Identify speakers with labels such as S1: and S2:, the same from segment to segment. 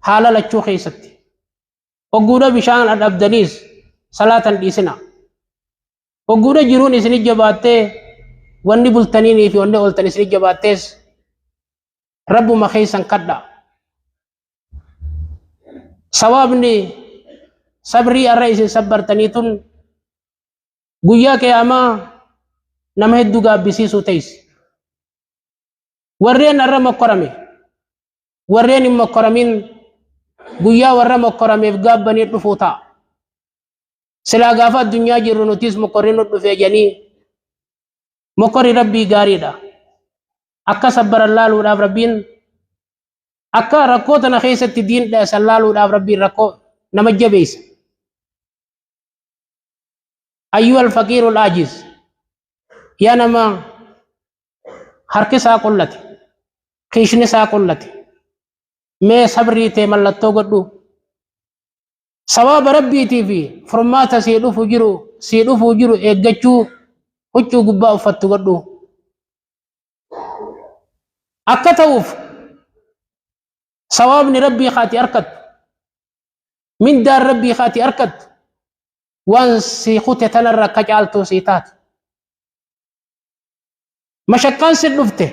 S1: حالا لچو خيستي وقودا بشان الأبدانيس صلاة ديسنا وقودا جرون إسني جباتي واني بلتنيني في واني قلتني إسني جباتيس رب ما خيسا قدا سوابني صبري الرئيس صبرتنيتون قويا كياما نمهد دوغا بسيسو تيس ورين الرم قرمي ورين مقرمين قويا ورم قرمي فقاب بني الرفوتا سلا غافا الدنيا جرنوتيس مقرين الرفيجاني مقر ربي غاريدا أكا صبر الله لولا ربين أكا ركوتنا خيسة الدين لا سلا لولا ربي ركو نمجبيس أيها الفقير العاجز يا نما حركي ساقلتي خيشني ساقلتي مي صبري تملتو قدو سواب ربي تيفي فرماتا سيدو فجرو ايقجو حجو قباء فتو قدو أكتوف سوابني ربي خاتي أركت من دار ربي خاتي أركت وان سيخوتي تنرى كجالتو سيتات مشكان سدفته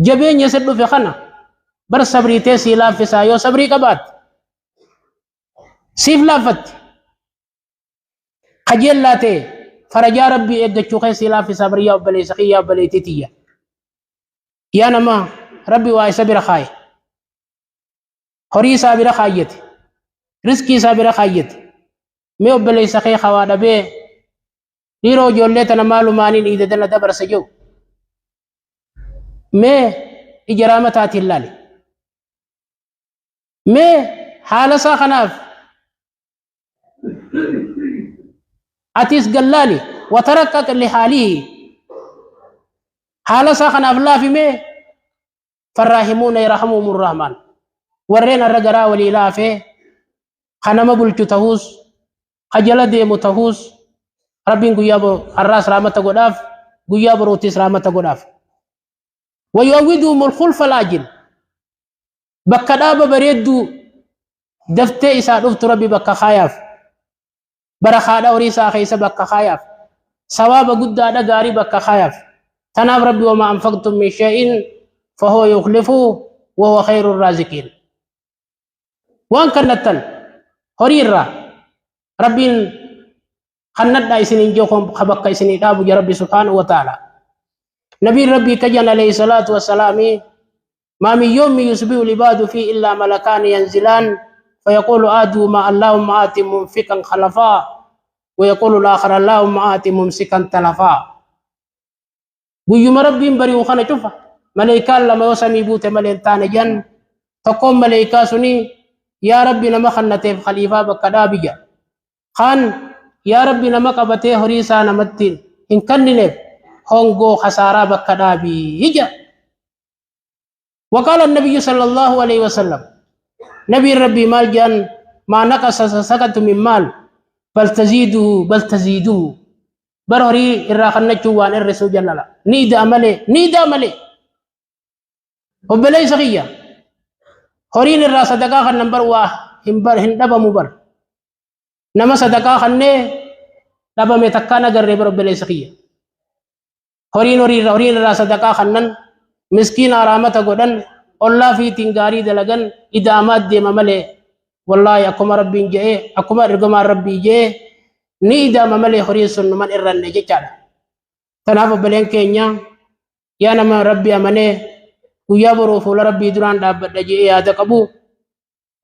S1: جبين يسدف خنا بر صبري تيسي لافسا يو صبري كبات سيف لافت خجل لاتي فرجا ربي اجچو خيسي لافسا بريا وبلي سخيا وبلي تيتيا يا نما ربي واي صبر خاي خري صابر خايت رزقي صابر خايت مي وبلي سخي خوادا بي نيرو جولتنا مالو مانين إذا دنا دبر سجو مي إجرامتات اللالي مي حال ساخناف أتيس قلالي وتركك لحاله حال ساخناف لا في مي فالراحمون يرحمهم الرحمن ورينا الرجرا ولي في خنما بلتو تهوس خجل ديمو تهوس ربين قيابو الراس رامتا قداف قيابو روتيس رامتا قداف ويؤودهم الخلف العاجل بكدابا بريدو دفتي إسا دفت ربي بكا خايف برخادا وريسا خيسا بكا خايف سواب قد دا غاري بكا خايف تناب ربي وما أنفقتم من شيء فهو يخلفه وهو خير الرازقين وان كنتن هريرا ربين خندنا إسنين جوكم خبك إسنين أبو ربي سبحانه وتعالى نبي ربي كجن عليه الصلاة والسلام ما من يوم يصبح العباد فيه إلا ملكان ينزلان فيقول آدوا ما اللهم آت منفقا خلفا ويقول الآخر اللهم آت ممسكا تلفا قيوم ربي بريو خنا شوفا ملائكة لما يوسمي بوت ملائكة جن تقوم ملائكة سني يا ربي لما خنته خليفة بكدابيا خان يا ربي لما قبته هريسا نمتين إن كننف هونغو خسارة بكدابي هجا وقال النبي صلى الله عليه وسلم نبي ربي مال جان ما نقص سكت من مال بل تزيدوه برهري الراخن نجوان الرسول جلال نيدا ملي وبلي سخيا هورين الراس صدقاء نمبر واه هندبا مبر نما صدقاء خنه دبا متكانا غري بر بلي سخيا هورين الراس صدقاء خنن مسكين آرامة غدن الله في تنغاري دلغن ادامات دي ممله والله اكما ربي جاء اكما رغما ربي جاء ni da mamale hori sun man irran ne jechada tanafa belen kenya yana ma rabbi amane kuyaboro fo rabbi duran da badda je ya da qabu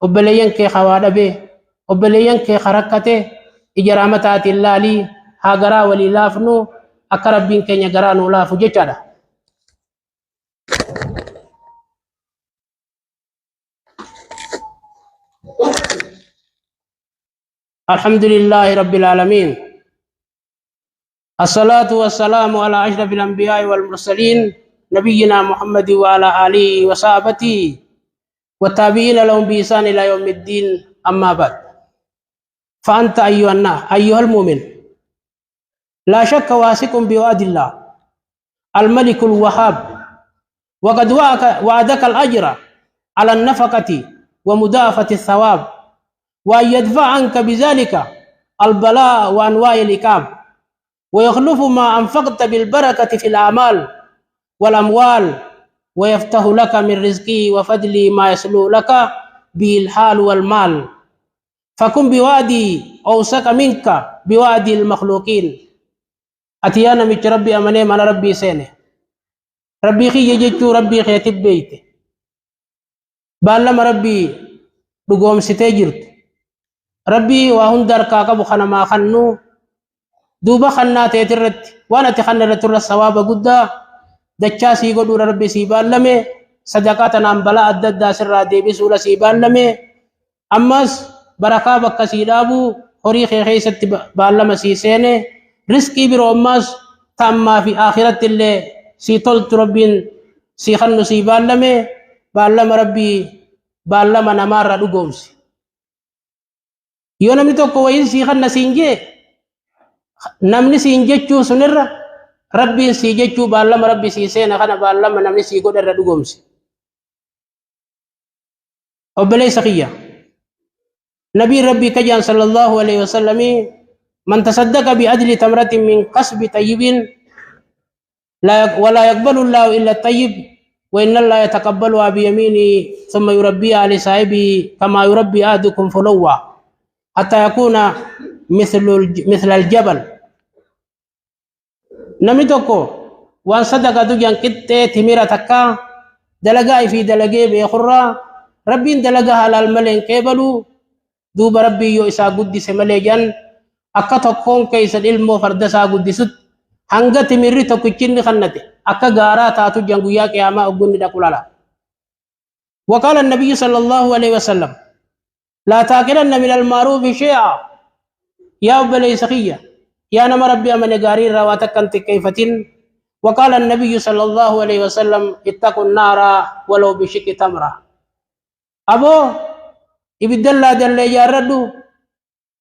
S1: obeleyen ke khawada be obeleyen ke kharakate ijramata tillali hagara wali lafnu akarabin kenya garanu lafu jechada الحمد لله رب العالمين الصلاة والسلام على أشرف الأنبياء والمرسلين نبينا محمد وعلى آله وصحبه والتابعين لهم بإحسان إلى يوم الدين أما بعد فأنت أيها المؤمن لا شك واثق بوعد الله الملك الوهاب وقد وعدك الأجر على النفقة ومضاعفة الثواب، وأن يدفع عنك بذلك البلاء وأنواع الإكام، ويخلف ما أنفقت بالبركة في الأعمال والأموال، ويفتح لك من رزقه وفضله ما يسلو لك به الحال والمال، فكن بوادي أوسك منك بوادي المخلوقين. أتيانا مش ربي أمني من ربي سينه ربي خي يجتو ربي خي تبيته بالما ربي دقوم ستجرت ربي وهندر كاكب خنما خنو دوبا خنا تيترت وانا تخنى رتر الثواب قد دچاسي قدور ربي سيبان لمي صدقاتنا بلا أدد سر ديبي سولا سيبان لمي أمس بركة بك سيدابو هوري خيست بالما سيسينه رزقي برو أمس تاما في آخرة اللي سيطلت ربين سيخنو سيبان لمي بالما ربي بالما نمار دقومسي يو نمني توكو وين سيخن سينجي نمني سينجي سنرة ربي سيجي بالما ربي سيسينا خنا بالما نمني سيقو در دقومسي وبلي سخية نبي ربي كجان صلى الله عليه وسلم من تصدق بأجل تمرة من قصب طيب ولا يقبل الله إلا الطيب وإن الله يتقبلها بيمينه ثم يربيها لصاحبه كما يربي أحدكم فلوا حتى يكون مثل الجبل. نمي توكو وان صدق دوجان كتة تميرة تكا دلقاء في دلقاء بيخرى ربي دلقاء على الملين كيبلو دوب ربي يو إسا قدس مليجان akka tokkoon keeysan ilmoo farda isaa guddisut hanga timirri tokkichinni kannate akka gaaraa taatu janguyyaa qiyaamaa oggunni dhaqulala. وقال النبي صلى الله عليه وسلم لا تاكلن من المعروف شيئا يا أبلي سخية يا نما ربي أمن غارين رواتك أنت كيفتين. وقال النبي صلى الله عليه وسلم اتقوا النار ولو بشق تمرة. أبو إبد الله دل ياردو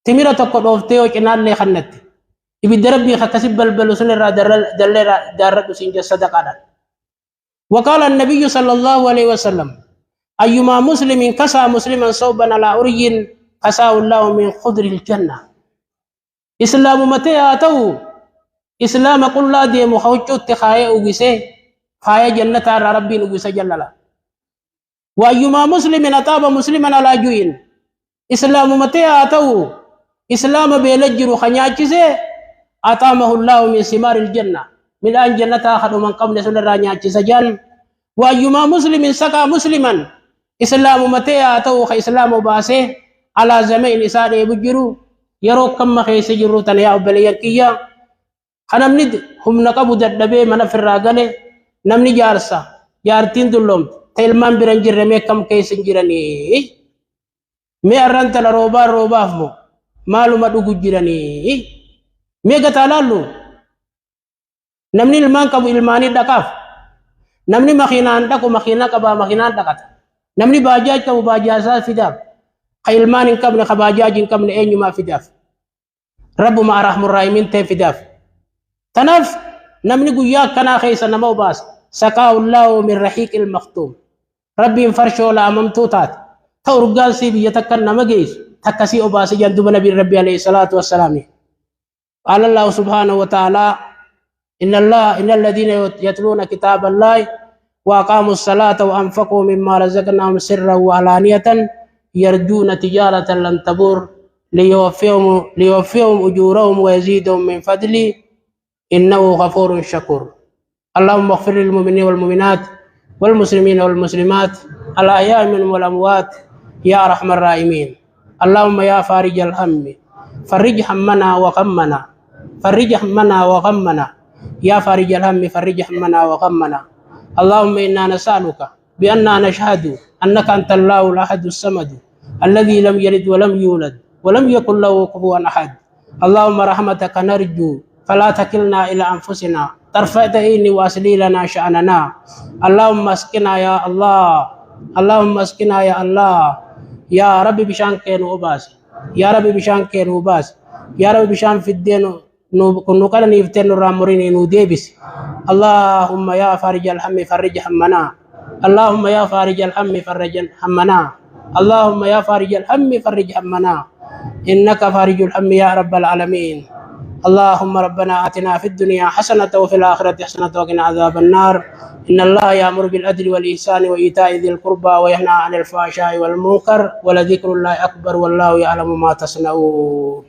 S1: تميرة تقول أفتيو كنال لي خنت إبد ربي خكسب بلبل سنر دل دارد سنج صدقانا. وقال النبي صلى الله عليه وسلم أيما مسلم كسى مسلما صوبا على أري كساه الله من خضر الجنة. إسلام متى أتوا إسلام قل لا دي مخوجو تخايا أغسي خايا جنة على ربي أغسي جللا. وأيما مسلم أتاب مسلما على جوين إسلام متى أتوا إسلام بيلجر خنياجسي أطامه الله من ثمار الجنة من أن جنة آخر من قبل سنة رانياجس جان. وأيما مسلم سقى مسلما إسلام متى أتوا إسلام باسه على زمين إسان يبجروا يرو كم خيس جرو تنيا بليكيا خنمند هم نقبو ددبي من في الراغله نمني جارسا جارتين دلوم تلمان برنجر مي كم كيس جراني مي أرنت روبا فمو معلومة دوغو جراني مي قتالالو نمني المان كبو الماني دكاف نمني مخينان دكو مخينا كبا مخينان دكات نمني باجاج كبو باجازات فداف خيلمان كبن خباجاج كبن أين ما فداف رب ما أرحم الراحمين تي فداف تنف نمني قياك كنا خيسا نمو باس سقاه الله من رحيق المختوم ربي فرشو لا ممتوتات تورقال سيبي يتكن نمجيس تكسي أباسي جندب نبي ربي عليه الصلاة والسلام. قال الله سبحانه وتعالى إن الذين يتلون كتاب الله وأقاموا الصلاة وأنفقوا مما رزقناهم سرا وعلانية يرجون تجارة لن تبور ليوفيهم أجورهم ويزيدهم من فضله إنه غفور شكور. اللهم اغفر للمؤمنين والمؤمنات والمسلمين والمسلمات الأحياء منهم والأموات يا أرحم الراحمين. اللهم يا فارج الهم فرج همنا وغمنا فرج همنا وغمنا يا فارج الهم فرج همنا وغمنا. اللهم إنا نسألك بأننا نشهد أنك أنت الله الأحد الصمد الذي لم يلد ولم يولد ولم يكن له كفوا أحد. اللهم رحمتك نرجو فلا تكلنا إلى أنفسنا طرفة عين واصلي لنا شأننا. اللهم اسقنا يا الله اللهم اسقنا يا الله يا ربي بشان كين وباس يا ربي بشان كين وباس يا ربي بشان في الدين نقول نفتن رامورين نديبس. اللهم يا فارج الهم فرج همنا اللهم يا فارج الهم فرج همنا اللهم يا فارج الهم فرج همنا، إنك فارج الهم يا رب العالمين. اللهم ربنا آتنا في الدنيا حسنة وفي الآخرة حسنة وقنا عذاب النار. إن الله يأمر بالعدل والإحسان وإيتاء ذي القربى وينهى عن الفحشاء والمنكر، ولذكر الله أكبر والله يعلم ما تصنعون.